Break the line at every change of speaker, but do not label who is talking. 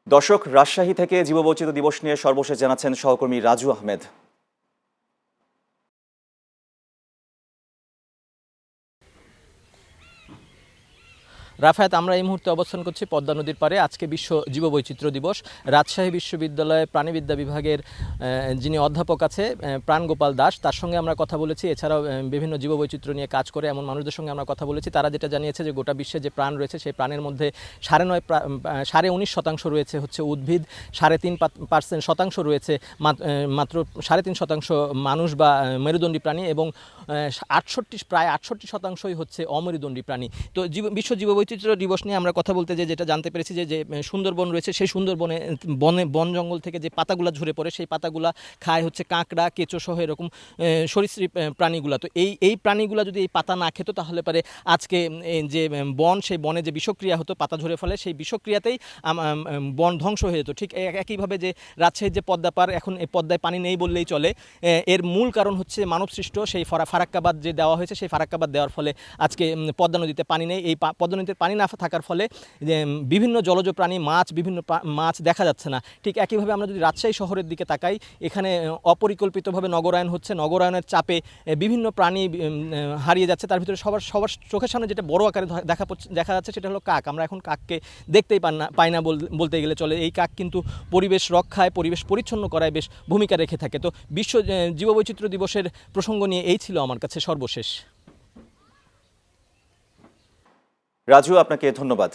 দর্শক, রাজশাহী থেকে জীববৈচিত্র্য দিবস নিয়ে সর্বশেষ জানাচ্ছেন সহকর্মী রাজু আহমেদ।
রাফায়েত, আমরা এই মুহূর্তে অবস্থান করছি পদ্মা নদীর পাড়ে। আজকে বিশ্ব জীববৈচিত্র্য দিবস। রাজশাহী বিশ্ববিদ্যালয়ে প্রাণীবিদ্যা বিভাগের যিনি অধ্যাপক আছে প্রাণগোপাল দাস, তার সঙ্গে আমরা কথা বলেছি। এছাড়াও বিভিন্ন জীববৈচিত্র্য নিয়ে কাজ করে এমন মানুষদের সঙ্গে আমরা কথা বলেছি। তারা যেটা জানিয়েছে যে গোটা বিশ্বে যে প্রাণ রয়েছে সেই প্রাণের মধ্যে 19.5% রয়েছে হচ্ছে উদ্ভিদ, 3.5% রয়েছে মাত্র 3.5% মানুষ বা মেরুদণ্ডী প্রাণী, এবং প্রায় 68%ই হচ্ছে অমেরুদণ্ডী প্রাণী। তো বিশ্ব জীববৈচিত্র্য দিবস নিয়ে আমরা কথা বলতে যেটা জানতে পেরেছি যে সুন্দরবন রয়েছে, সেই বন জঙ্গল থেকে যে পাতাগুলো ঝরে পড়ে সেই পাতাগুলা খায় হচ্ছে কাঁকড়া, কেঁচো সহ এরকম সরীসৃপ প্রাণীগুলা। তো এই প্রাণীগুলা যদি এই পাতা না খেত তাহলে পরে আজকে যে সেই বনে যে বিষক্রিয়া হতো পাতা ঝরে ফেলে, সেই বিষক্রিয়াতেই বন ধ্বংস হয়ে যেত। ঠিক একইভাবে যে রাজশাহীর যে পদ্মা পার, এখন এই পদ্মায় পানি নেই বললেই চলে। এর মূল কারণ হচ্ছে মানবসৃষ্ট সেই ফারাক্কাবাদ যে দেওয়া হয়েছে, সেই ফারাক্কাবাদ দেওয়ার ফলে আজকে পদ্মা নদীতে পানি নেই। এই পদ্মা নদীতে পানি না থাকার ফলে বিভিন্ন জলজ প্রাণী, বিভিন্ন মাছ দেখা যাচ্ছে না। ঠিক একইভাবে আমরা যদি রাজশাহী শহরের দিকে তাকাই, এখানে অপরিকল্পিতভাবে নগরায়ন হচ্ছে। নগরায়নের চাপে বিভিন্ন প্রাণী হারিয়ে যাচ্ছে। তার ভিতরে সবার চোখের সামনে যেটা বড় আকারে দেখা যাচ্ছে সেটা হলো কাক। আমরা এখন কাককে দেখতেই পাই না বলতে গেলে চলে। এই কাক কিন্তু পরিবেশ রক্ষায়, পরিবেশ পরিচ্ছন্ন করায় বেশ ভূমিকা রেখে থাকে। তো বিশ্ব জীববৈচিত্র্য দিবসের প্রসঙ্গ নিয়ে এই ছিল আমার কাছে সর্বশেষ।
রাজু, আপনাকে ধন্যবাদ।